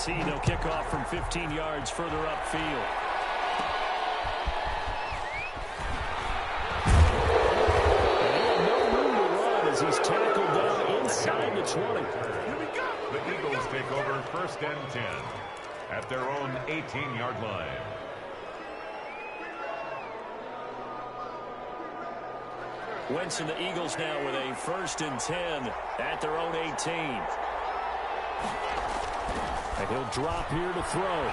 see they'll kick off from 15 yards further upfield. He's tackled down inside the 20. The Eagles take over 1st and 10 at their own 18-yard line. Wentz and the Eagles now with a 1st and 10 at their own 18. And he'll drop here to throw.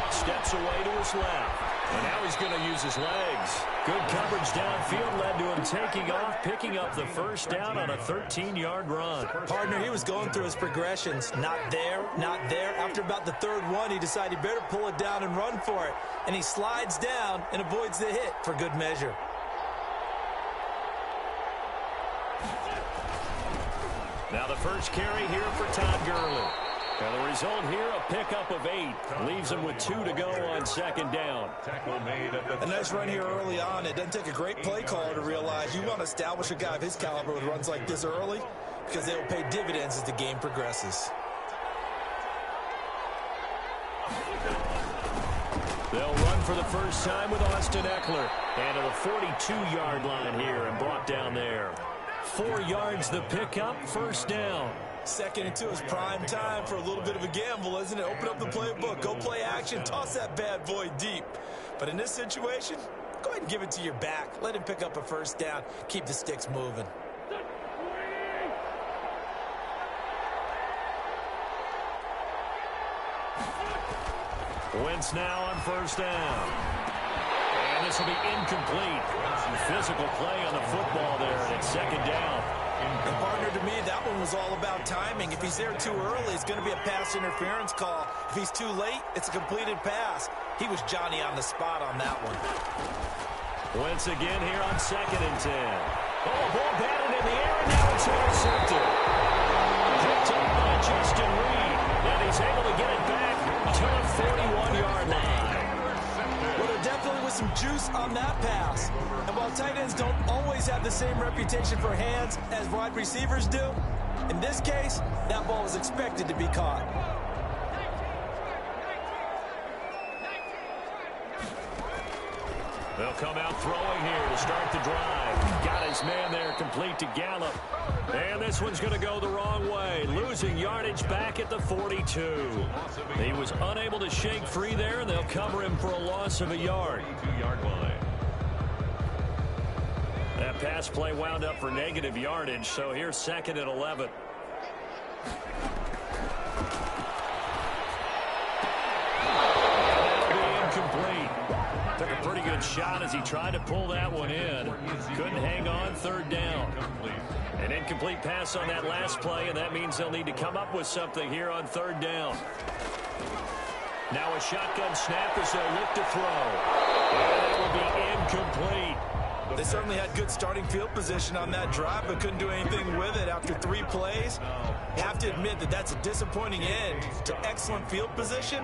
Steps away to his left. And now he's going to use his legs. Good coverage downfield led to him taking off, picking up the 1st down on a 13-yard run. Partner, he was going through his progressions. Not there, not there. After about the 3rd one, he decided he better pull it down and run for it. And he slides down and avoids the hit for good measure. Now the first carry here for Todd Gurley. Now the result here, a pickup of 8. Leaves him with 2 to go on 2nd down. A nice run here early on. It doesn't take a great play caller to realize you want to establish a guy of his caliber with runs like this early because they will pay dividends as the game progresses. They'll run for the first time with Austin Eckler. And to the 42-yard line here and brought down there. 4 yards the pickup, 1st down. 2nd and 2 is prime time for a little bit of a gamble, isn't it? Open up the playbook, go play action, toss that bad boy deep. But in this situation, go ahead and give it to your back. Let him pick up a 1st down, keep the sticks moving. Wentz now on 1st down. And this will be incomplete. Physical play on the football there, and it's 2nd down. And partner, to me, that one was all about timing. If he's there too early, it's going to be a pass interference call. If he's too late, it's a completed pass. He was Johnny on the spot on that one. Wentz again here on 2nd and 10. Oh, ball batted in the air, and now it's intercepted. Picked up by Justin Reed, and he's able to get it back to the 41-yard line. Well, there definitely was some juice on that pass. And while tight ends don't always have the same reputation for hands as wide receivers do, in this case, that ball was expected to be caught. They'll come out throwing here to start the drive. Got his man there complete to Gallup. And this one's going to go the wrong way. Losing yardage back at the 42. He was unable to shake free there, and they'll cover him for a loss of a yard. 2-yard line. That pass play wound up for negative yardage, so here's 2nd and 11. Incomplete. Took a pretty good shot as he tried to pull that one in. Couldn't hang on, 3rd down. An incomplete pass on that last play, and that means they'll need to come up with something here on 3rd down. Now a shotgun snap as they'll look to throw. And that will be incomplete. They certainly had good starting field position on that drive, but couldn't do anything with it after 3 plays. Have to admit that that's a disappointing end to excellent field position.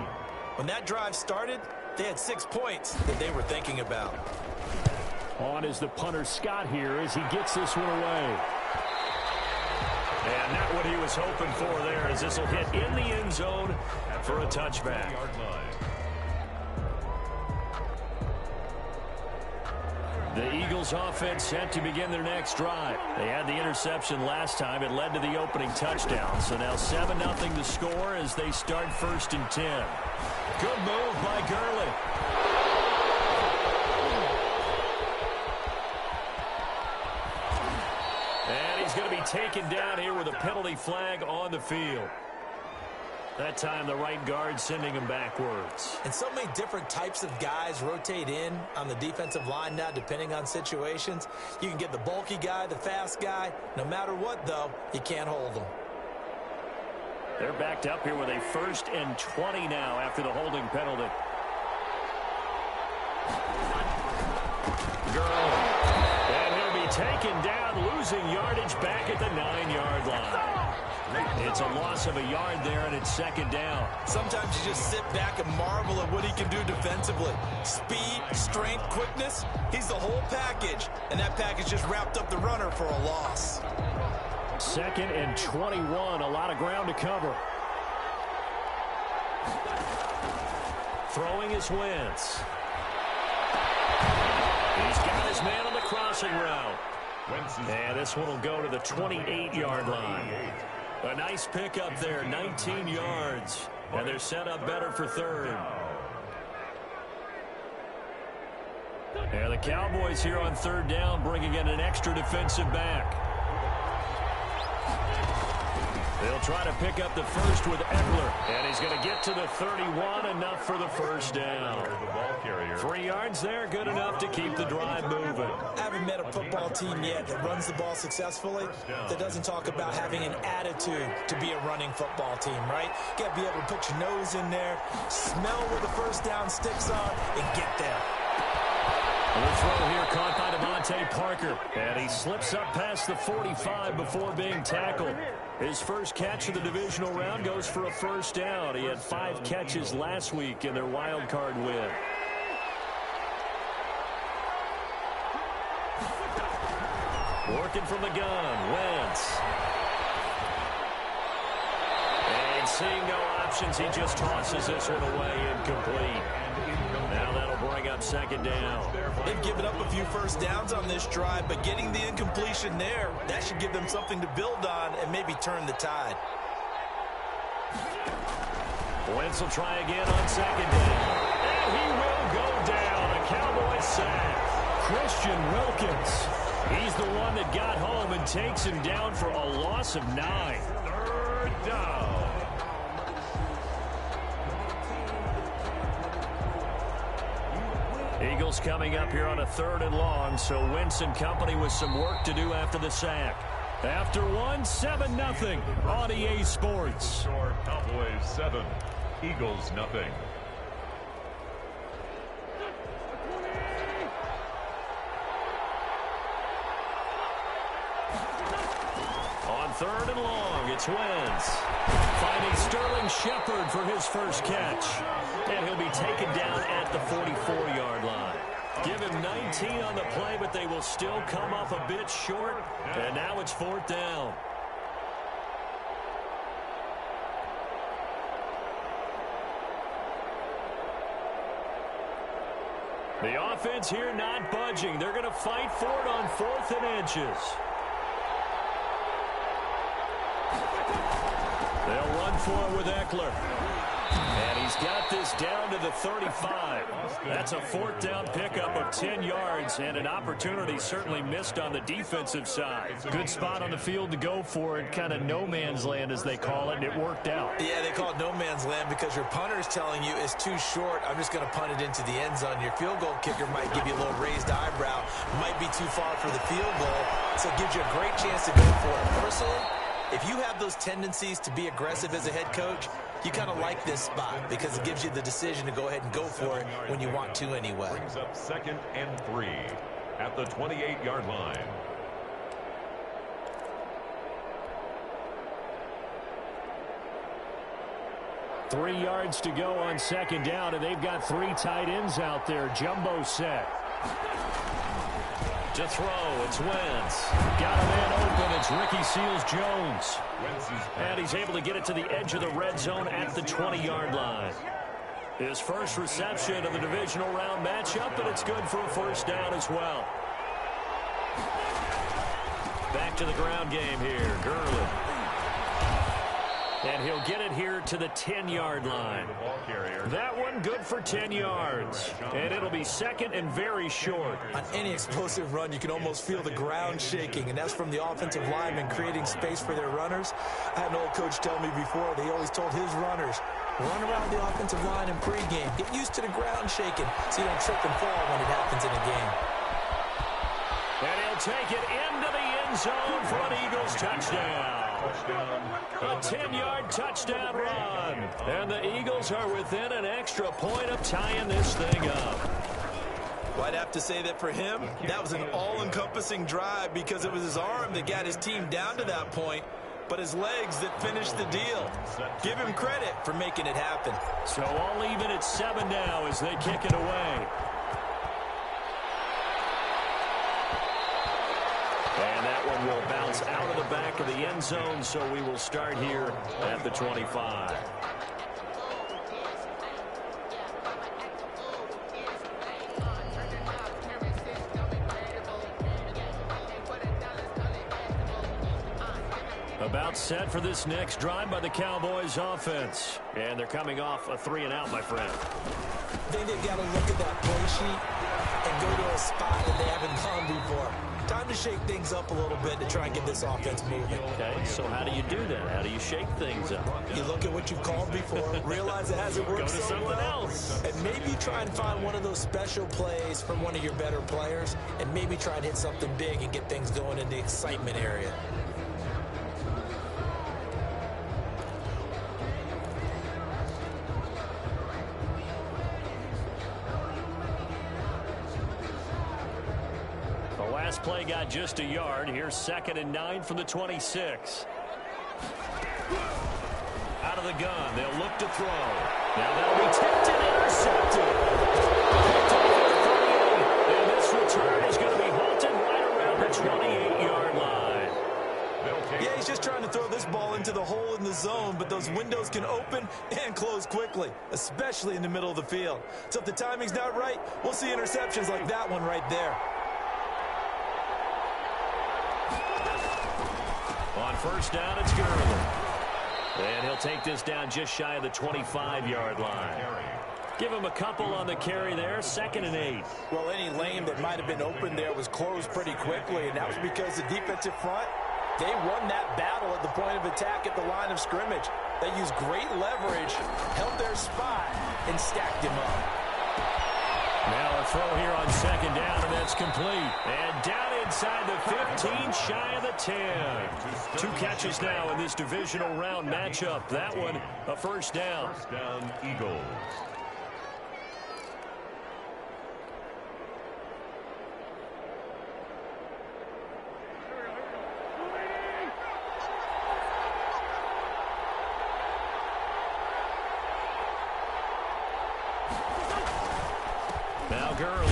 When that drive started, they had 6 points that they were thinking about. On is the punter Scott here as he gets this one away. And not what he was hoping for there, as this will hit in the end zone for a touchback. The Eagles offense set to begin their next drive. They had the interception last time. It led to the opening touchdown. So now 7-0 to score as they start 1st and 10. Good move by Gurley. And he's going to be taken down here with a penalty flag on the field. That time the right guard sending him backwards. And so many different types of guys rotate in on the defensive line now depending on situations. You can get the bulky guy, the fast guy. No matter what, though, you can't hold them. They're backed up here with a 1st and 20 now after the holding penalty. Gurley. And he'll be taken down, losing yardage back at the 9-yard line. It's a loss of a yard there, and it's 2nd down. Sometimes you just sit back and marvel at what he can do defensively. Speed, strength, quickness, he's the whole package. And that package just wrapped up the runner for a loss. 2nd and 21, a lot of ground to cover. Throwing is Wentz. He's got his man on the crossing route. And this one will go to the 28-yard line. A nice pickup there, 19 yards. And they're set up better for third. And the Cowboys here on third down bringing in an extra defensive back. They'll try to pick up the first with Eckler. And he's going to get to the 31, enough for the first down. 3 yards there, good enough to keep the drive moving. I haven't met a football team yet that runs the ball successfully that doesn't talk about having an attitude to be a running football team, right? You got to be able to put your nose in there, smell where the first down sticks are, and get there. The throw here caught by Devontae Parker. And he slips up past the 45 before being tackled. His first catch of the divisional round goes for a first down. He had 5 catches last week in their wild card win. Working from the gun, Wentz. And seeing no options, he just tosses this one away, incomplete. Now that'll bring up second down. They've given up a few first downs on this drive, but getting the incompletion there, that should give them something to build on and maybe turn the tide. Wentz will try again on second down. And he will go down. A Cowboy sack. Christian Wilkins. He's the one that got home and takes him down for a loss of 9. Third down. Eagles coming up here on a 3rd and long, so Wentz and company with some work to do after the sack. After one, 7-0 on EA Sports. Cowboys 7, Eagles nothing. On 3rd and long, it's Wentz. Finding Sterling Shepard for his first catch. And he'll be taken down at the 44-yard line. Give him 19 on the play, but they will still come up a bit short. And now it's 4th down. The offense here not budging. They're going to fight for it on 4th and inches. They'll run for it with Eckler. And he's got this down to the 35. That's a 4th down pickup of 10 yards and an opportunity certainly missed on the defensive side. Good spot on the field to go for it, kind of no man's land as they call it, and it worked out. Yeah, they call it no man's land because your punter's telling you it's too short. I'm just going to punt it into the end zone. Your field goal kicker might give you a little raised eyebrow. Might be too far for the field goal, so it gives you a great chance to go for it. Personally, if you have those tendencies to be aggressive as a head coach, you kind of like this spot because it gives you the decision to go ahead and go for it when you want to anyway. Brings up 2nd and 3 at the 28-yard line. Three yards to go on 2nd down, and they've got 3 tight ends out there. Jumbo set. To throw, it's Wentz. Got a man open, it's Ricky Seals-Jones. And he's able to get it to the edge of the red zone at the 20-yard line. His first reception of the divisional round matchup, and it's good for a first down as well. Back to the ground game here, Gurley. And he'll get it here to the 10-yard line. That one good for 10 yards. And it'll be 2nd and very short. On any explosive run, you can almost feel the ground shaking, and that's from the offensive linemen creating space for their runners. I had an old coach tell me before, they always told his runners, run around the offensive line in pregame. Get used to the ground shaking so you don't trip and fall when it happens in a game. And he'll take it into the end zone for an Eagles touchdown. A 10-yard touchdown run. And the Eagles are within an extra point of tying this thing up. Well, I'd have to say that for him, that was an all-encompassing drive because it was his arm that got his team down to that point, but his legs that finished the deal. Give him credit for making it happen. So all even at 7 now as they kick it away. And that one will bounce out of the back of the end zone, so we will start here at the 25. About set for this next drive by the Cowboys offense. And they're coming off a 3-and-out, my friend. I think they've got to look at that play sheet and go to a spot that they haven't gone before. Time to shake things up a little bit to try and get this offense moving. Okay, so how do you do that? How do you shake things up? You look at what you've called before, realize it hasn't worked Go to so something well, else. and maybe try and find one of those special plays from one of your better players, and maybe try and hit something big and get things going in the excitement area. Last play got just a yard. Here's 2nd and 9 from the 26. Out of the gun. They'll look to throw. Now that'll be tipped and intercepted. And this return is going to be halted right around the 28-yard line. Yeah, he's just trying to throw this ball into the hole in the zone, but those windows can open and close quickly, especially in the middle of the field. So if the timing's not right, we'll see interceptions like that one right there. On first down, it's Gurley. And he'll take this down just shy of the 25-yard line. Give him a couple on the carry there, 2nd and 8. Well, any lane that might have been open there was closed pretty quickly, and that was because the defensive front, they won that battle at the point of attack at the line of scrimmage. They used great leverage, held their spot, and stacked him up. Now a throw here on 2nd down, and that's complete. And down inside the 15, shy of the 10. 2 catches now in this divisional round matchup. That one, a first down. First down, Eagles. Now Gurley.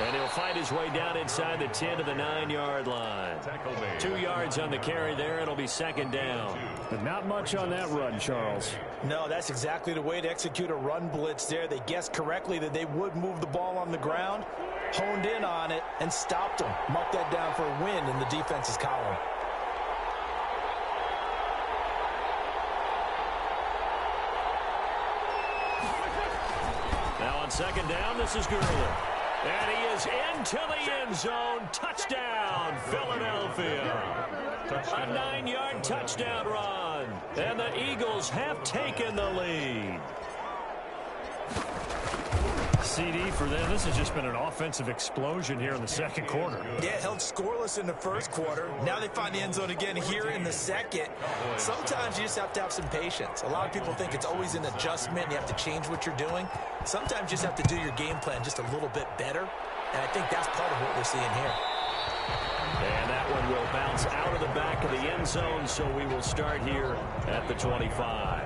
And he'll fight his way down inside the 10 to the 9-yard line. 2 yards on the carry there. It'll be 2nd down. But not much on that run, Charles. No, that's exactly the way to execute a run blitz there. They guessed correctly that they would move the ball on the ground, honed in on it, and stopped them. Mark that down for a win in the defense's column. Now on 2nd down, this is Gurley. And he is into the end zone. Touchdown, Philadelphia. A 9-yard touchdown run. And the Eagles have taken the lead. CD for them. This has just been an offensive explosion here in the 2nd quarter. Yeah, held scoreless in the 1st quarter. Now they find the end zone again here in the 2nd. Sometimes you just have to have some patience. A lot of people think it's always an adjustment. You have to change what you're doing. Sometimes you just have to do your game plan just a little bit better. And I think that's part of what we're seeing here. And that one will bounce out of the back of the end zone, so we will start here at the 25.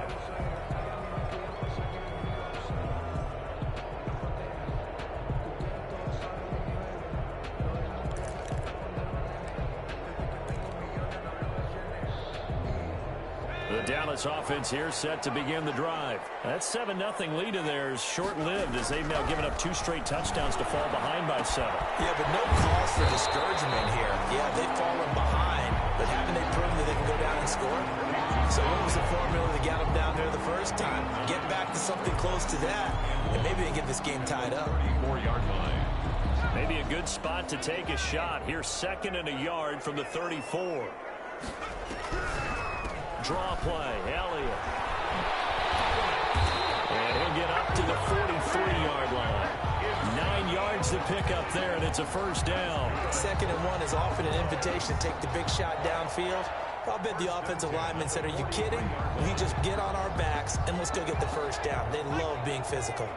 The Dallas offense here set to begin the drive. That 7-0 lead of theirs short-lived as they've now given up 2 straight touchdowns to fall behind by 7. Yeah, but no cause for discouragement here. Yeah, they've fallen behind, but haven't they proven that they can go down and score? So what was the formula to get them down there the first time? Get back to something close to that, and maybe they get this game tied up. 34-yard line. Maybe a good spot to take a shot. Here's 2nd and a yard from the 34. Draw play, Elliott. And he'll get up to the 43-yard line. 9 yards to pick up there, and it's a first down. 2nd and 1 is often an invitation to take the big shot downfield. I'll bet the offensive lineman said, are you kidding? We just get on our backs, and let's go get the first down. They love being physical.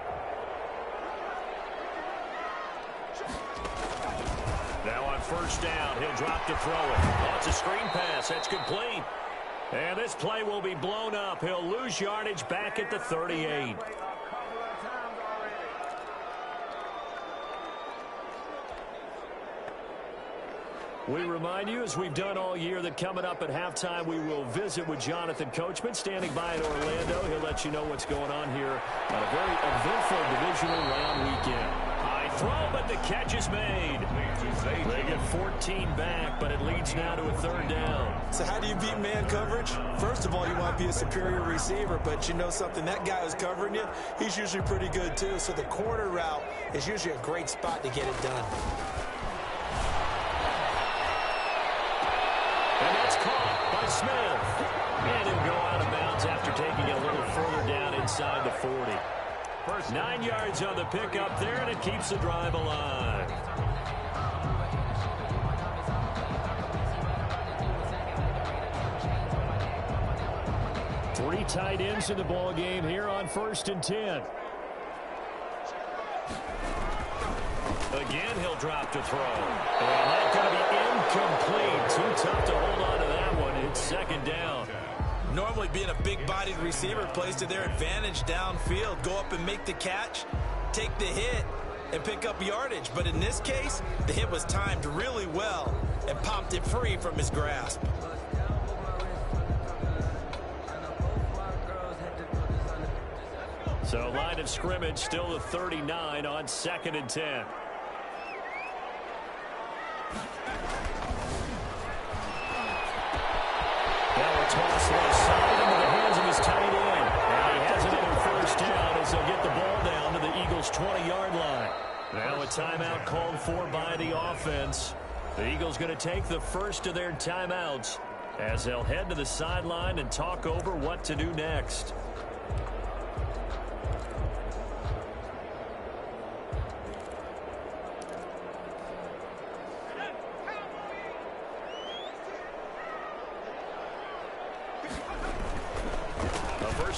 Now on first down, he'll drop to throw it. Oh, it's a screen pass. That's complete. And this play will be blown up. He'll lose yardage back at the 38. We remind you, as we've done all year, that coming up at halftime, we will visit with Jonathan Coachman, standing by in Orlando. He'll let you know what's going on here on a very eventful divisional round weekend. I throw, but the catch is made. They get 14 back, but it leads now to a third down. So how do you beat man coverage? First of all, you want to be a superior receiver, but you know something, that guy who's covering you, he's usually pretty good too. So the corner route is usually a great spot to get it done. And that's caught by Smith. And he'll go out of bounds after taking it a little further down inside the 40. 9 yards on the pickup there, and it keeps the drive alive. Three tight ends in the ball game here on 1st and 10. Again, he'll drop to throw. And that's going to be incomplete. Too tough to hold on to that one. It's 2nd down. Normally being a big-bodied receiver plays to their advantage downfield. Go up and make the catch, take the hit, and pick up yardage. But in this case, the hit was timed really well and popped it free from his grasp. So line of scrimmage still the 39 on 2nd and 10. Now a toss left side into the hands of his tight end. And he has another 1st down as they'll get the ball down to the Eagles' 20-yard line. Now a timeout called for by the offense. The Eagles going to take the first of their timeouts as they'll head to the sideline and talk over what to do next.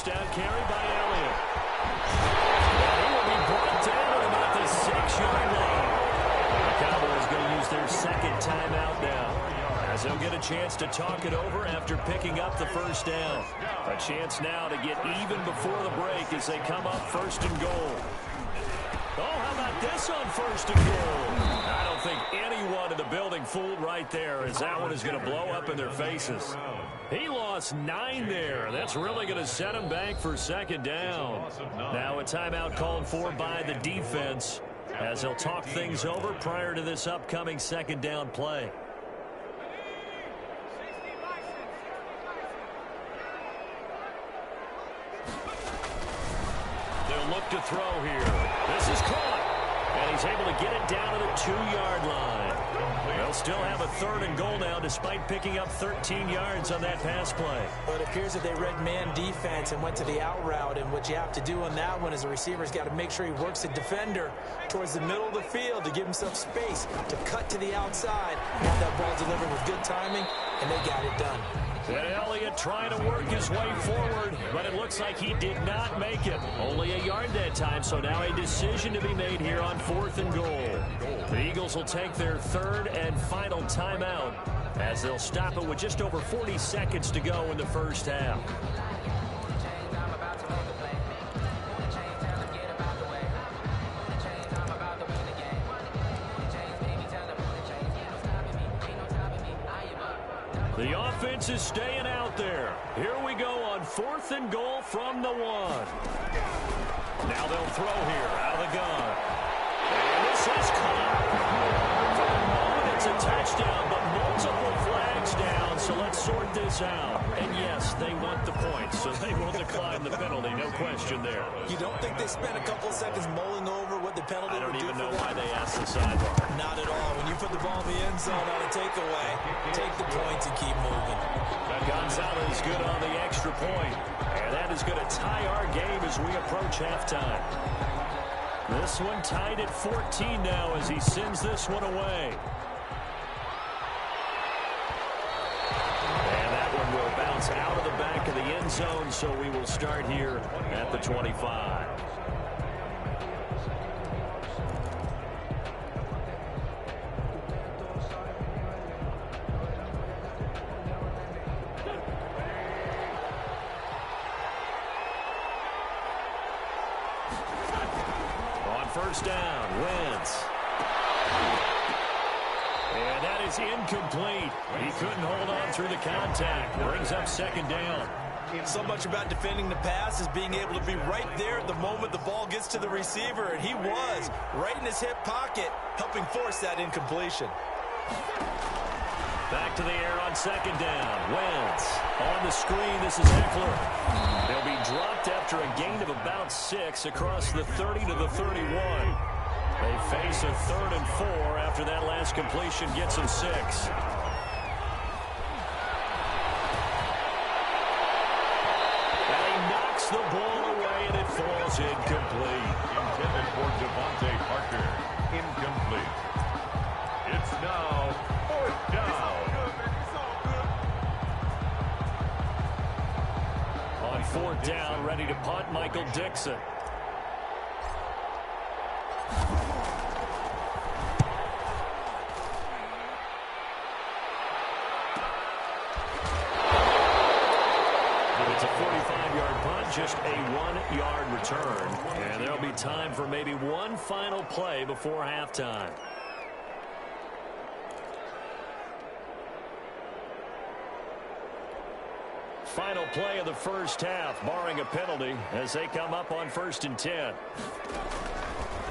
Down carry by Elliott. And he will be brought down at about the 6-yard line. The Cowboys going to use their 2nd timeout now, as they'll get a chance to talk it over after picking up the 1st down. A chance now to get even before the break as they come up 1st and goal. Oh, how about this on 1st and goal? I don't think anyone in the building fooled right there, as that one is going to blow up in their faces. He lost 9 there. That's really going to set him back for 2nd down. Now a timeout called for by the defense as they'll talk things over prior to this upcoming 2nd down play. They'll look to throw here. This is caught. And he's able to get it down to the 2-yard line. They'll still have a 3rd and goal now despite picking up 13 yards on that pass play. Well, it appears that they read man defense and went to the out route. And what you have to do on that one is the receiver's got to make sure he works the defender towards the middle of the field to give himself space to cut to the outside. Have that ball delivered with good timing, and they got it done. And Elliott trying to work his way forward, but it looks like he did not make it. Only a yard that time, so now a decision to be made here on 4th and goal. The Eagles will take their 3rd and final timeout as they'll stop it with just over 40 seconds to go in the 1st half. The offense is staying out there. Here we go on 4th and goal from the 1. Now they'll throw here out of the gun. And this is caught. For the moment, it's a touchdown, but multiple flags down, so let's sort this out. And yes, they want the points, so they will decline the penalty, no question there. You don't think they spent a couple of seconds mulling over what the penalty I don't would do even for know them? why they asked the sideline. Not at all. When you put the ball in the end zone on a takeaway, take the points and keep moving. Gonzalez good on the extra point. And that is going to tie our game as we approach halftime. This one tied at 14 now as he sends this one away. And that one will bounce out of the back of the end zone, so we will start here at the 25. First down, Wentz. And that is incomplete. He couldn't hold on through the contact. Brings up 2nd down. So much about defending the pass is being able to be right there at the moment the ball gets to the receiver, and he was right in his hip pocket, helping force that incompletion. Back to the air on second down. Wentz on the screen. This is Eckler. They'll be dropped after a gain of about 6 across the 30 to the 31. They face a 3rd and 4 after that last completion gets them 6. And he knocks the ball away, and it falls incomplete. Intended for Devontae Parker. Incomplete. It's now 4th down. On 4th down, ready to punt, Michael Dixon. It's a 45-yard punt, just a 1-yard return. And there'll be time for maybe one final play before halftime. Final play of the first half, barring a penalty, as they come up on 1st and 10.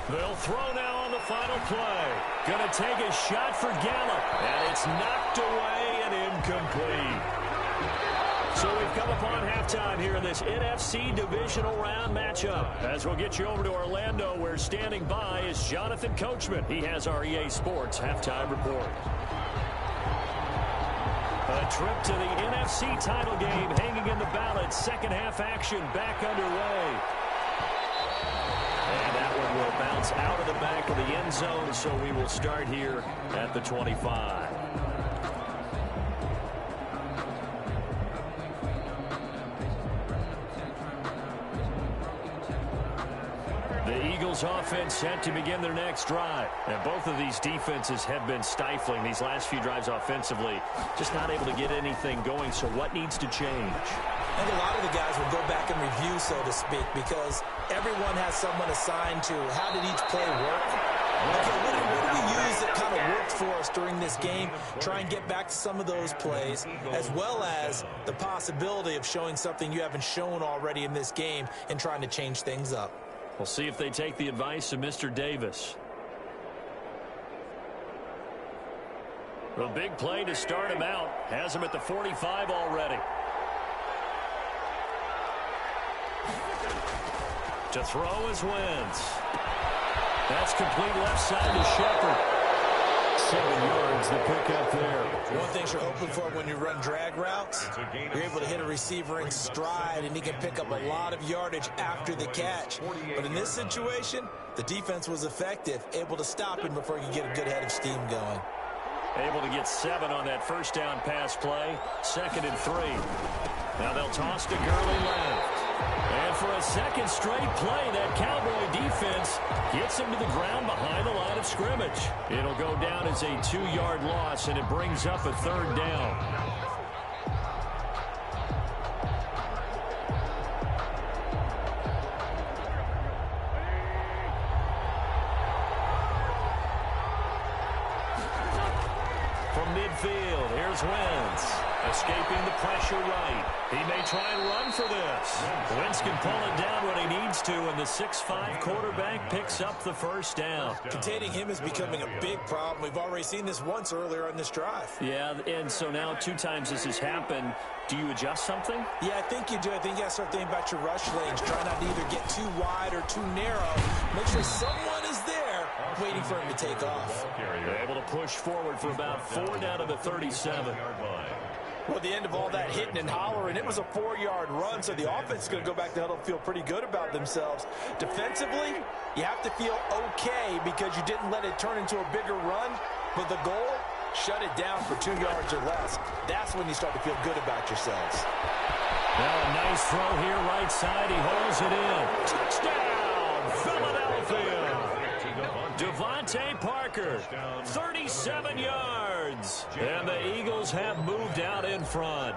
They'll throw now on the final play. Going to take a shot for Gallup, and it's knocked away and incomplete. So we've come upon halftime here in this NFC divisional round matchup. As we'll get you over to Orlando, where standing by is Jonathan Coachman. He has our EA Sports halftime report. A trip to the NFC title game hanging in the balance. Second half action back underway. And that one will bounce out of the back of the end zone, so we will start here at the 25. The Eagles offense set to begin their next drive. And both of these defenses have been stifling these last few drives offensively. Just not able to get anything going, so what needs to change? I think a lot of the guys will go back and review, so to speak, because everyone has someone assigned to how did each play work. Okay, what did we use that kind of worked for us during this game? Try and get back to some of those plays, as well as the possibility of showing something you haven't shown already in this game and trying to change things up. We'll see if they take the advice of Mr. Davis. The big play to start him out. Has him at the 45 already. To throw is Wentz. That's complete left side to Shepard. 7 yards, the pickup there. One thing you're hoping for when you run drag routes, you're able to hit a receiver in stride, and he can pick up a lot of yardage after the catch. But in this situation, the defense was effective, able to stop him before he could get a good head of steam going. Able to get 7 on that first down pass play. 2nd and 3. Now they'll toss to Gurley left. And for a second straight play, that Cowboy defense gets him to the ground behind the line of scrimmage. It'll go down as a 2-yard loss, and it brings up a 3rd down. From midfield, here's Wentz. Escaping the pressure right. He may try and run for this. Wentz can pull it down when he needs to, and the 6'5" quarterback picks up the first down. Containing him is becoming a big problem. We've already seen this once earlier on this drive. Yeah, and so now 2 times this has happened. Do you adjust something? Yeah, I think you do. I think you got to start thinking about your rush lanes. Try not to either get too wide or too narrow. Make sure someone is there waiting for him to take off. They're able to push forward for about 4 down to the 37. Well, at the end of all that hitting and hollering, it was a 4-yard run, so the offense is going to go back to huddle and feel pretty good about themselves. Defensively, you have to feel okay because you didn't let it turn into a bigger run, but the goal, shut it down for 2 yards or less. That's when you start to feel good about yourselves. Now a nice throw here, right side. He holds it in. Touchdown, Philadelphia. Devontae Parker, 37 yards. And the Eagles have moved out in front.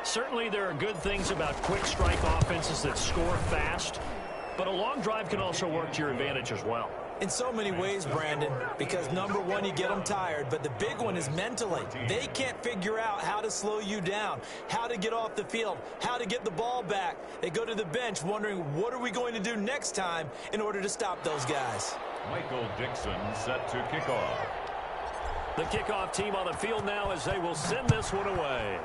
Certainly there are good things about quick strike offenses that score fast, but a long drive can also work to your advantage as well. In so many ways, Brandon, because number one, you get them tired, but the big one is mentally. They can't figure out how to slow you down, how to get off the field, how to get the ball back. They go to the bench wondering, what are we going to do next time in order to stop those guys? Michael Dixon set to kick off. The kickoff team on the field now as they will send this one away.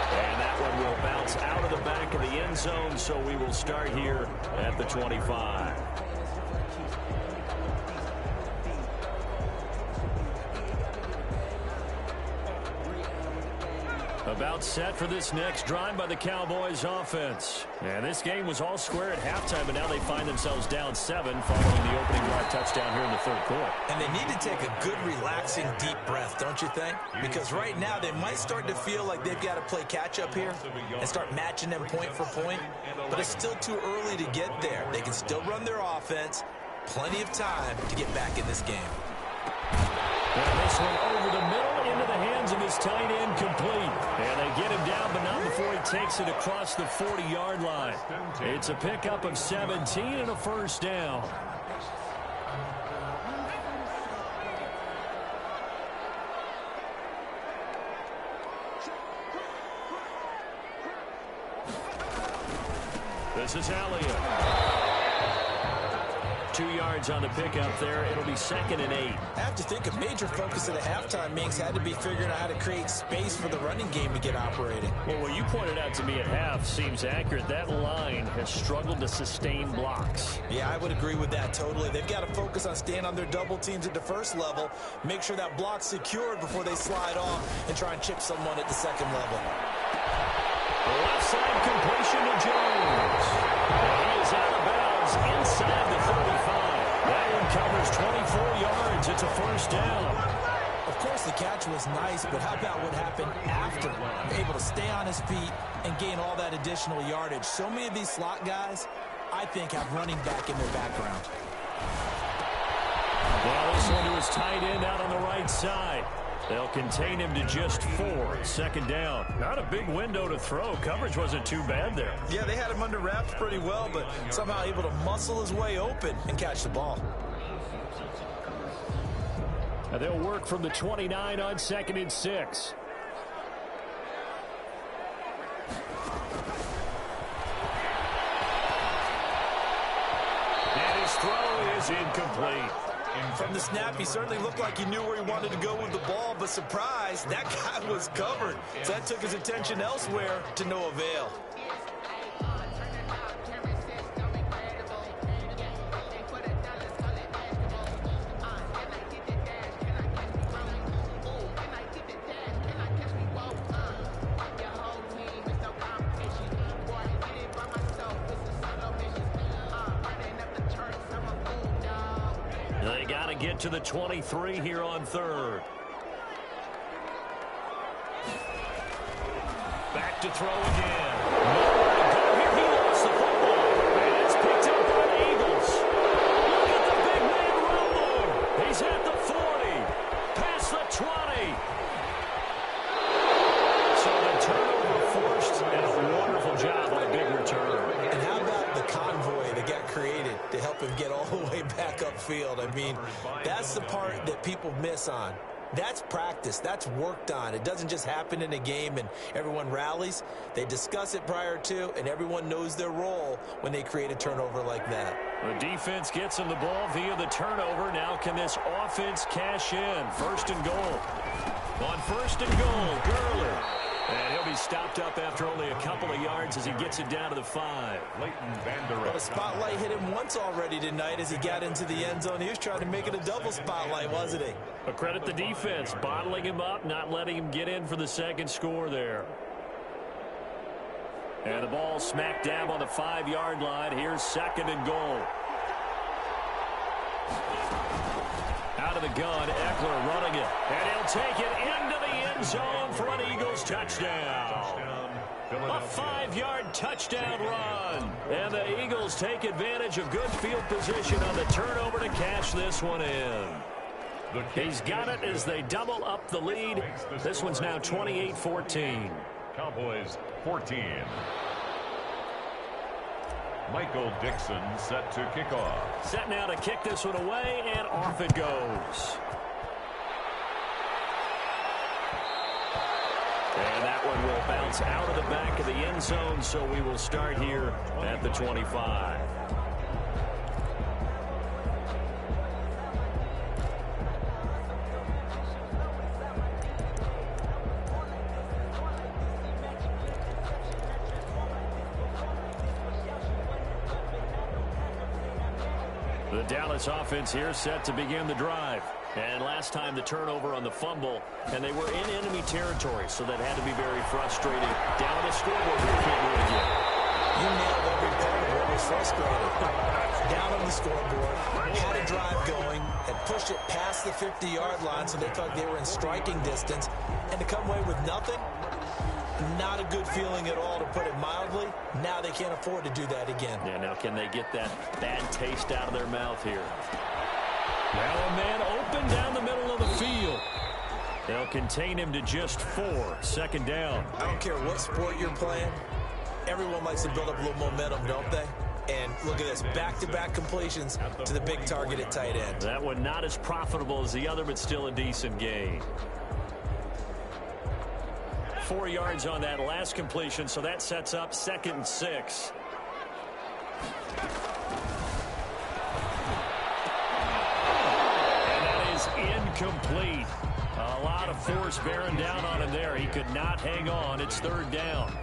And that one will bounce out of the back of the end zone, so we will start here at the 25. About set for this next drive by the Cowboys offense. And this game was all square at halftime, but now they find themselves down 7 following the opening drive touchdown here in the third quarter. And they need to take a good, relaxing, deep breath, don't you think? Because right now they might start to feel like they've got to play catch-up here and start matching them point for point. But it's still too early to get there. They can still run their offense. Plenty of time to get back in this game. And this one over the middle into the hands of his tight end, complete. And they get him down, but not before he takes it across the 40-yard line. It's a pickup of 17 and a first down. This is Elliott. 2 yards on the pickup there. It'll be 2nd and 8. I have to think a major focus of the halftime meetings had to be figuring out how to create space for the running game to get operating. Well, what you pointed out to me at half seems accurate. That line has struggled to sustain blocks. Yeah, I would agree with that totally. They've got to focus on staying on their double teams at the first level, make sure that block's secured before they slide off and try and chip someone at the second level. Left side completion to Jones. And he is out of bounds inside the 35. That one covers 24 yards. It's a first down. Of course, the catch was nice, but how about what happened after? Able to stay on his feet and gain all that additional yardage. So many of these slot guys, I think, have running back in their background. Well, this one to his tight end out on the right side. They'll contain him to just 4. 2nd down. Not a big window to throw. Coverage wasn't too bad there. Yeah, they had him under wraps pretty well, but somehow able to muscle his way open and catch the ball. Now they'll work from the 29 on 2nd and 6. And his throw is incomplete. From the snap, he certainly looked like he knew where he wanted to go with the ball, but surprise, that guy was covered. So that took his attention elsewhere to no avail. They got to get to the 23 here on 3rd. Back to throw again. Nowhere to go here. He lost the football. And it's picked up by the Eagles. Look at the big man rumble. He's at the 40. Past the 20. So the turnover forced, and a wonderful job on a big return. And how about the convoy that got created to help him get all the way back upfield? I mean, that's the part that people miss on. That's practice. That's worked on. It doesn't just happen in a game and everyone rallies. They discuss it prior to, and everyone knows their role when they create a turnover like that. The defense gets him the ball via the turnover. Now can this offense cash in? 1st and goal. On 1st and goal, Gurley. And he'll be stopped up after only a couple of yards as he gets it down to the 5. Leighton Vander Esch. Well, the spotlight hit him once already tonight as he got into the end zone. He was trying to make it a double spotlight, wasn't he? But credit the defense, bottling him up, not letting him get in for the 2nd score there. And the ball smack dab on the 5-yard line. Here's 2nd and goal. Out of the gun, Eckler running it. And he'll take it into the end zone for an Eagles touchdown. A 5-yard touchdown run. And the Eagles take advantage of good field position on the turnover to cash this one in. He's got it as they double up the lead. This one's now 28-14. Cowboys 14. Michael Dixon set to kick off. Set now to kick this one away, and off it goes. And that one will bounce out of the back of the end zone, so we will start here at the 25. The Dallas offense here set to begin the drive. And last time the turnover on the fumble, and they were in enemy territory, so that had to be very frustrating. Down the scoreboard, we can't do it again. You nailed every part of what was frustrating. Down on the scoreboard, had a drive going, had pushed it past the 50-yard line, so they thought they were in striking distance, and to come away with nothing, not a good feeling at all, to put it mildly. Now they can't afford to do that again. Yeah, now can they get that bad taste out of their mouth here? Now a man open down the middle of the field. They'll contain him to just 4. Second down. I don't care what sport you're playing. Everyone likes to build up a little momentum, don't they? And look at this, back-to-back completions to the big target at tight end. That one not as profitable as the other, but still a decent gain. 4 yards on that last completion, so that sets up 2nd and 6. And that is incomplete. A lot of force bearing down on him there. He could not hang on. It's 3rd down.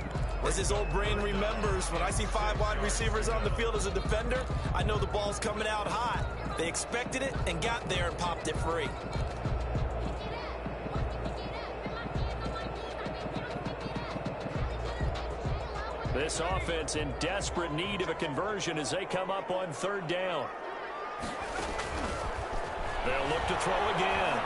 As his old brain remembers, when I see 5 wide receivers on the field as a defender, I know the ball's coming out hot. They expected it and got there and popped it free. This offense in desperate need of a conversion as they come up on 3rd down. They'll look to throw again.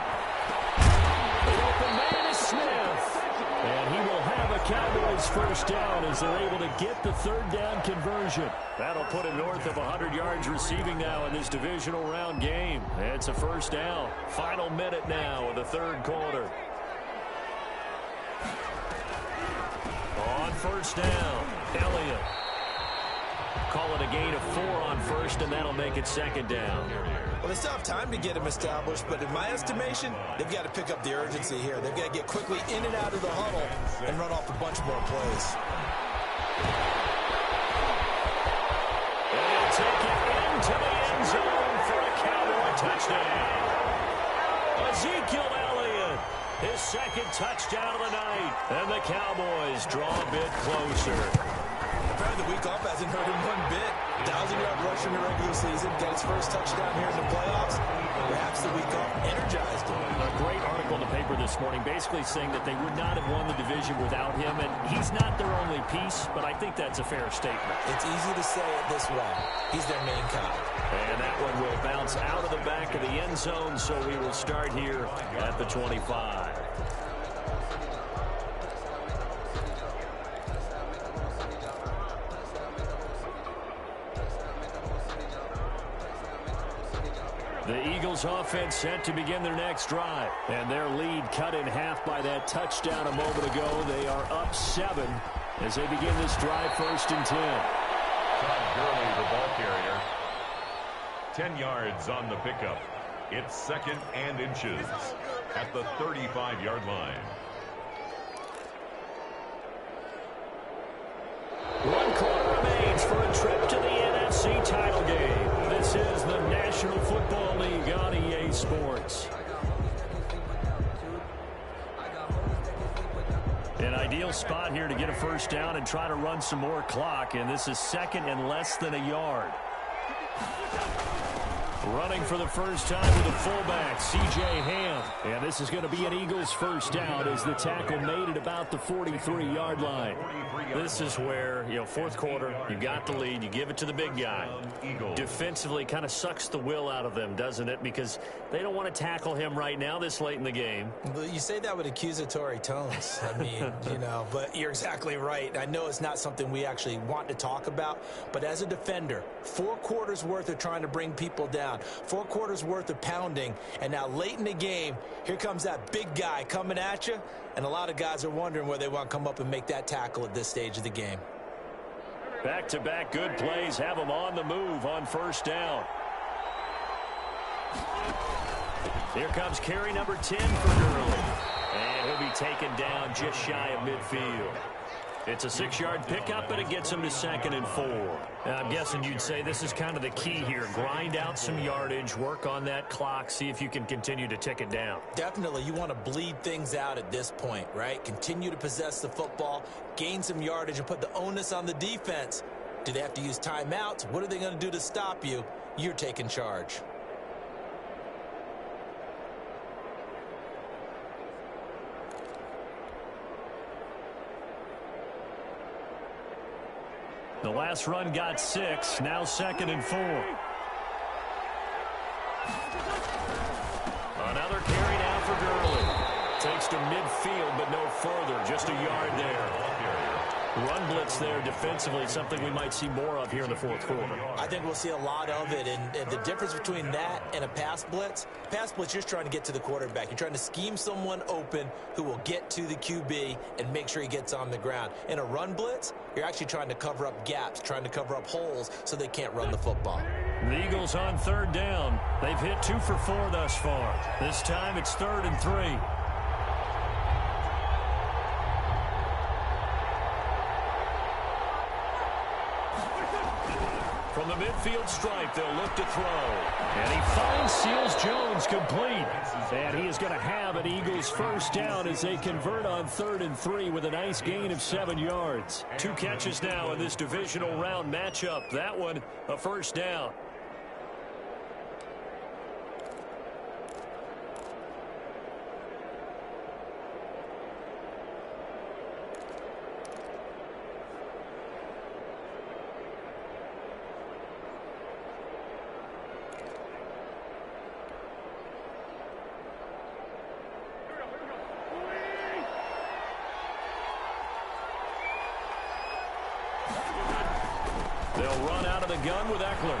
The open man is Smith. And he will have a Cowboys 1st down as they're able to get the 3rd down conversion. That'll put him north of 100 yards receiving now in this divisional round game. It's a 1st down. Final minute now of the 3rd quarter. On 1st down, Elliott. Call it a gain of 4 on 1st, and that'll make it 2nd down. Well, they still have time to get him established, but in my estimation, they've got to pick up the urgency here. They've got to get quickly in and out of the huddle and run off a bunch more plays. They'll take it into the end zone for a Cowboy touchdown. Ezekiel Elliott, his 2nd touchdown of the night, and the Cowboys draw a bit closer. Apparently the week off hasn't hurt him one bit. 1,000-yard rush in the regular season, got his 1st touchdown here in the playoffs. Perhaps the week off energized him. A great article in the paper this morning basically saying that they would not have won the division without him, and he's not their only piece, but I think that's a fair statement. It's easy to say it this way. He's their main guy. And that one will bounce out of the back of the end zone, so we will start here at the 25. The Eagles offense set to begin their next drive. And their lead cut in half by that touchdown a moment ago. They are up 7 as they begin this drive 1st and 10. Todd Gurley, the ball carrier. 10 yards on the pickup. It's 2nd and inches at the 35-yard line. 1 quarter remains for a trip to the NFC title game. This is the National Football League on EA Sports. An ideal spot here to get a 1st down and try to run some more clock, and this is 2nd and less than a yard. Running for the first time with a fullback, C.J. Ham. And this is going to be an Eagles 1st down as the tackle made at about the 43-yard line. This is where, 4th quarter, you got the lead, you give it to the big guy. Defensively kind of sucks the will out of them, doesn't it? Because they don't want to tackle him right now this late in the game. But you say that with accusatory tones. I mean, but you're exactly right. I know it's not something we actually want to talk about, but as a defender, 4 quarters worth of trying to bring people down, 4 quarters worth of pounding, and now late in the game, here comes that big guy coming at you, and a lot of guys are wondering where they want to come up and make that tackle at this stage of the game. Back-to-back good plays have them on the move on first down. Here comes carry number 10 for Gurley. And he'll be taken down just shy of midfield. It's a 6-yard pickup, and it gets him to 2nd and 4. I'm guessing you'd say this is kind of the key here. Grind out some yardage, work on that clock, see if you can continue to tick it down. Definitely, you want to bleed things out at this point, right? Continue to possess the football, gain some yardage, and put the onus on the defense. Do they have to use timeouts? What are they going to do to stop you? You're taking charge. The last run got 6, now 2nd and 4. Another carry now for Gurley. Takes to midfield, but no further. Just a yard there. Run blitz there defensively, something we might see more of here in the fourth quarter. I think we'll see a lot of it, and the difference between that and a pass blitz, you're just trying to get to the quarterback. You're trying to scheme someone open who will get to the QB and make sure he gets on the ground. In a run blitz, you're actually trying to cover up gaps, trying to cover up holes so they can't run the football. The Eagles on 3rd down. They've hit 2 for 4 thus far. This time it's 3rd and 3. From the midfield stripe, they'll look to throw. And he finds Seals-Jones complete. And he is going to have an Eagles first down as they convert on 3rd and 3 with a nice gain of 7 yards. 2 catches now in this divisional round matchup. That one, a first down. They'll run out of the gun with Eckler.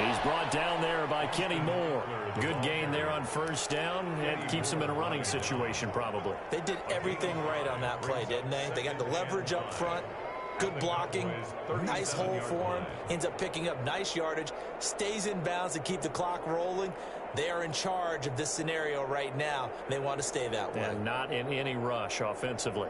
He's brought down there by Kenny Moore. Good gain there on first down. And keeps him in a running situation probably. They did everything right on that play, didn't they? They got the leverage up front. Good blocking. Nice hole for him. Ends up picking up nice yardage. Stays in bounds to keep the clock rolling. They are in charge of this scenario right now. They want to stay that way. And not in any rush offensively.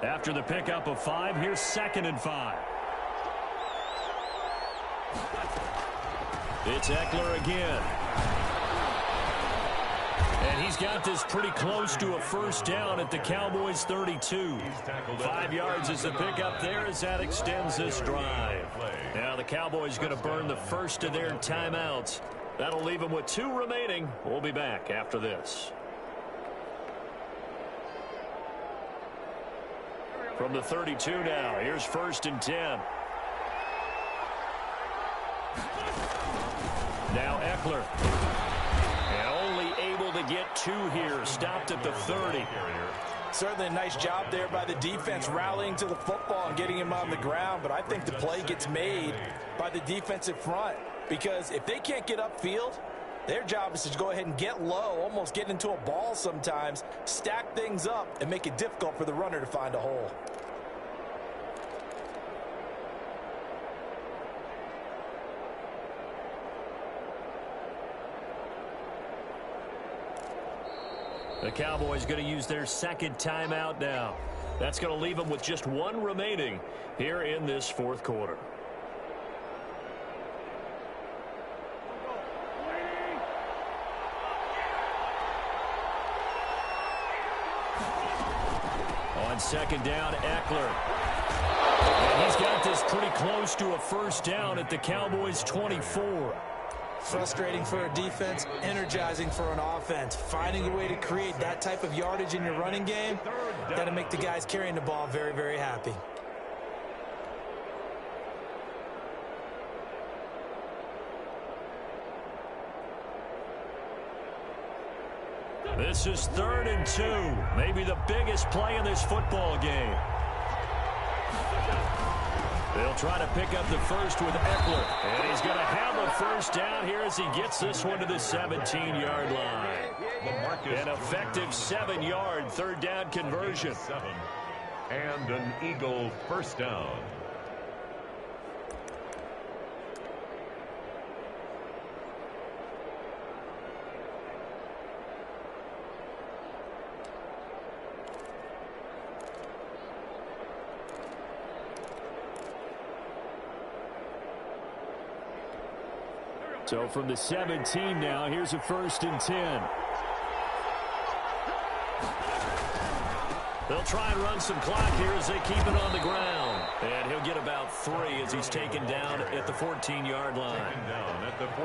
After the pickup of 5, here's 2nd and 5. It's Eckler again. And he's got this pretty close to a first down at the Cowboys' 32. 5 yards is the pickup there as that extends this drive. Now the Cowboys going to burn the first of their timeouts. That'll leave them with 2 remaining. We'll be back after this. From the 32 now, here's 1st and 10. Now Eckler. And only able to get 2 here. Stopped at the 30. Certainly a nice job there by the defense rallying to the football and getting him on the ground. But I think the play gets made by the defensive front. Because if they can't get upfield, their job is to go ahead and get low, almost get into a ball sometimes, stack things up, and make it difficult for the runner to find a hole. The Cowboys going to use their 2nd timeout now. That's going to leave them with just 1 remaining here in this fourth quarter. On 2nd down, Eckler. And he's got this pretty close to a first down at the Cowboys' 24. Frustrating for a defense, energizing for an offense. Finding a way to create that type of yardage in your running game, that'll make the guys carrying the ball very, very happy. This is 3rd and 2. Maybe the biggest play in this football game. They'll try to pick up the first with Eckler. And he's going to have a first down here as he gets this one to the 17-yard line. An effective 7-yard third down conversion. And an Eagle first down. So from the 17 now, here's a 1st and 10. They'll try and run some clock here as they keep it on the ground. And he'll get about 3 as he's taken down at the 14-yard line.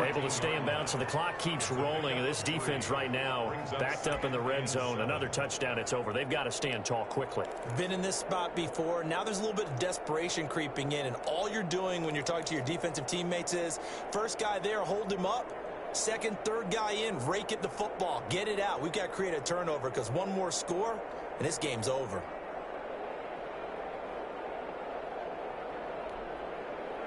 Able to stay in bounds, so the clock keeps rolling. This defense right now backed up in the red zone. Another touchdown, it's over. They've got to stand tall quickly. Been in this spot before. Now there's a little bit of desperation creeping in, and all you're doing when you're talking to your defensive teammates is first guy there, hold him up. Second, third guy in, rake at the football. Get it out. We've got to create a turnover because one more score, and this game's over.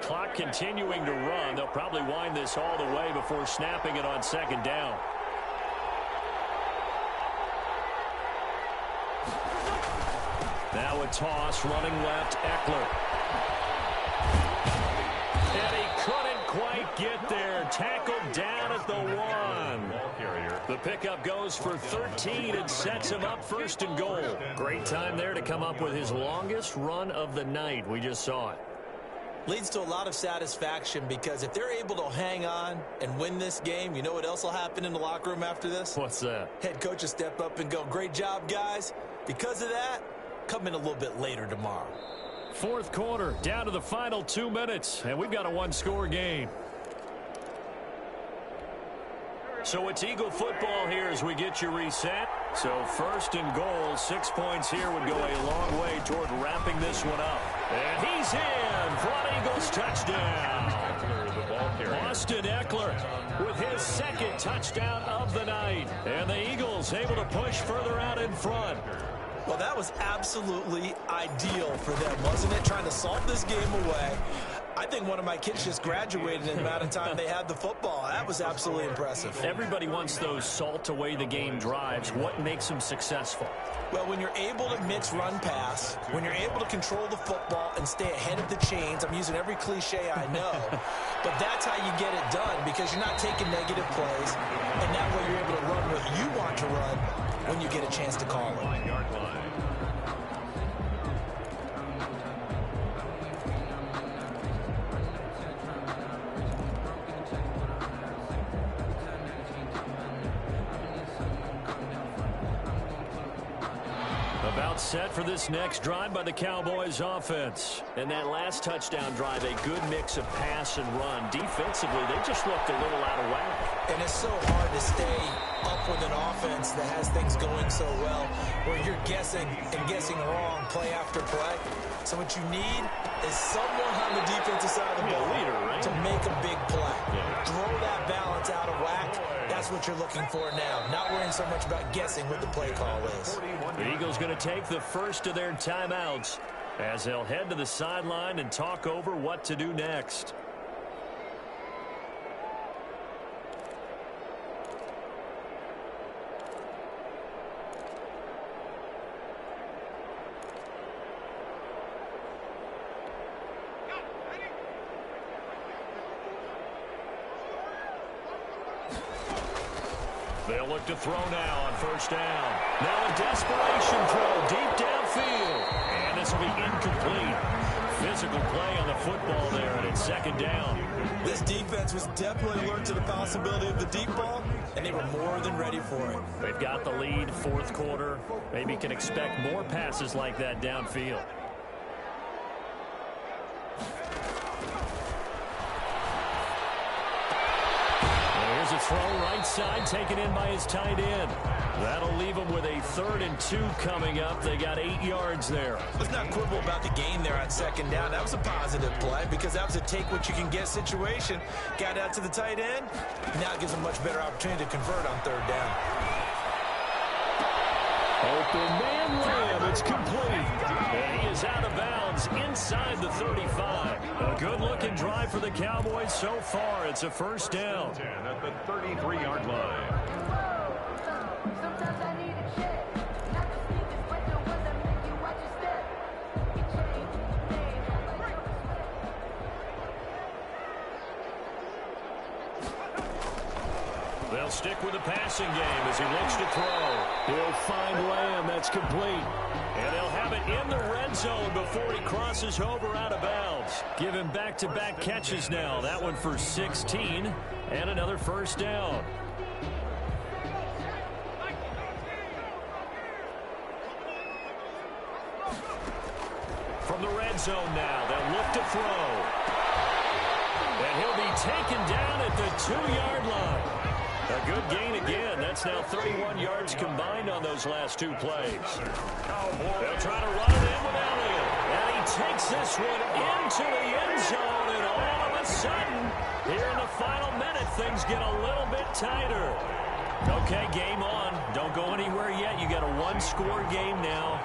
Clock continuing to run. They'll probably wind this all the way before snapping it on 2nd down. Now a toss, running left, Eckler. And he couldn't quite get there. Tackled down at the 1. The pickup goes for 13 and sets him up 1st and goal. Great time there to come up with his longest run of the night. We just saw it. Leads to a lot of satisfaction because if they're able to hang on and win this game, you know what else will happen in the locker room after this? What's that? Head coach will step up and go, great job, guys. Because of that, come in a little bit later tomorrow. 4th quarter, down to the final 2 minutes, and we've got a 1-score game. So it's Eagle football here as we get you reset. So 1st and goal, 6 points here would go a long way toward wrapping this one up. And he's in for an Eagles touchdown. Austin Eckler with his 2nd touchdown of the night. And the Eagles able to push further out in front. Well, that was absolutely ideal for them, wasn't it? Trying to salt this game away. I think one of my kids just graduated in the amount of time they had the football. That was absolutely impressive. Everybody wants those salt away the game drives. What makes them successful? Well, when you're able to mix run pass, when you're able to control the football and stay ahead of the chains, I'm using every cliche I know, but that's how you get it done because you're not taking negative plays, and that way you're able to run what you want to run when you get a chance to call it. About set for this next drive by the Cowboys offense. And that last touchdown drive, a good mix of pass and run. Defensively, they just looked a little out of whack. And it's so hard to stay up with an offense that has things going so well, where you're guessing and guessing wrong play after play. So what you need is someone on the defensive side of the ball to make a big play. Throw that balance out of whack. That's what you're looking for now. Not worrying so much about guessing what the play call is. The Eagles going to take the first of their timeouts as they'll head to the sideline and talk over what to do next. They'll look to throw now on 1st down. Now a desperation throw deep downfield. And this will be incomplete. Physical play on the football there, and it's 2nd down. This defense was definitely alert to the possibility of the deep ball, and they were more than ready for it. They've got the lead, 4th quarter. Maybe can expect more passes like that downfield. Here's a throw right side, taken in by his tight end. That'll leave them with a 3rd and 2 coming up. They got 8 yards there. Let's not quibble about the gain there on 2nd down. That was a positive play because that was a take-what-you-can-get situation. Got out to the tight end. Now it gives them a much better opportunity to convert on 3rd down. Open man Lamb. It's complete. And he is out of bounds inside the 35. A good-looking drive for the Cowboys so far. It's a first down. At the 33-yard line. Sometimes I need a check. Not the sneakers, but the ones that make you watch your step. You change your name. They'll stick with the passing game as he looks to throw. He'll find Lamb. That's complete. And they'll have it in the red zone before he crosses over out of bounds. Give him back-to-back catches now. That one for 16 and another first down. From the red zone now, they'll look to throw. And he'll be taken down at the 2-yard line. A good gain again. That's now 31 yards combined on those last two plays. They'll try to run it in with Elliott. And he takes this one into the end zone. And all of a sudden, here in the final minute, things get a little bit tighter. Okay, game on. Don't go anywhere yet. You got a one-score game now.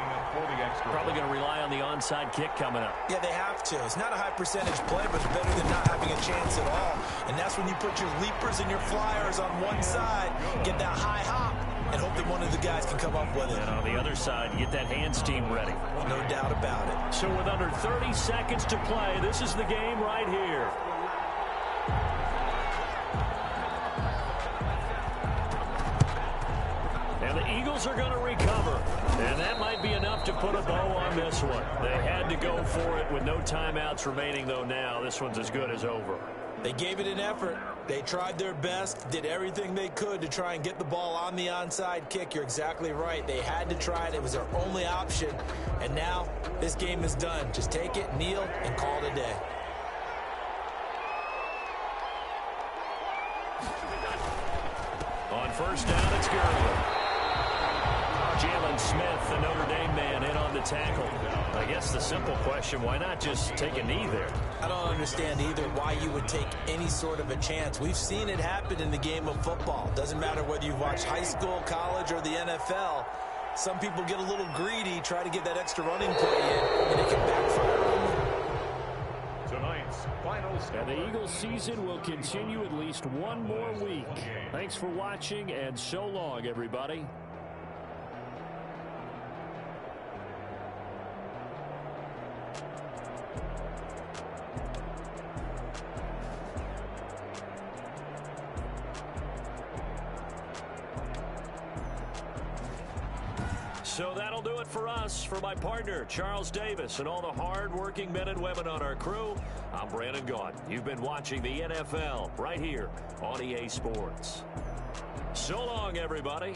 Probably going to rely on the onside kick coming up. Yeah, they have to. It's not a high-percentage play, but it's better than not having a chance at all. And that's when you put your leapers and your flyers on one side, get that high hop, and hope that one of the guys can come up with it. And on the other side, you get that hands team ready. No doubt about it. So with under 30 seconds to play, this is the game right here. And the Eagles are going to recover. And that might be enough to put a bow on this one. They had to go for it with no timeouts remaining, though now this one's as good as over. They gave it an effort. They tried their best, did everything they could to try and get the ball on the onside kick. You're exactly right. They had to try it. It was their only option. And now this game is done. Just take it, kneel, and call it a day. On first down, it's Gurley. Jalen Smith, the Notre Dame man, in on the tackle. I guess the simple question, why not just take a knee there? I don't understand either why you would take any sort of a chance. We've seen it happen in the game of football. Doesn't matter whether you've watched high school, college, or the NFL. Some people get a little greedy, try to get that extra running play in, and it can backfire on them. Tonight's final score. And the Eagles season will continue at least one more week. Thanks for watching, and so long, everybody. So that'll do it for us. For my partner, Charles Davis, and all the hard-working men and women on our crew, I'm Brandon Gaudin. You've been watching the NFL right here on EA Sports. So long, everybody.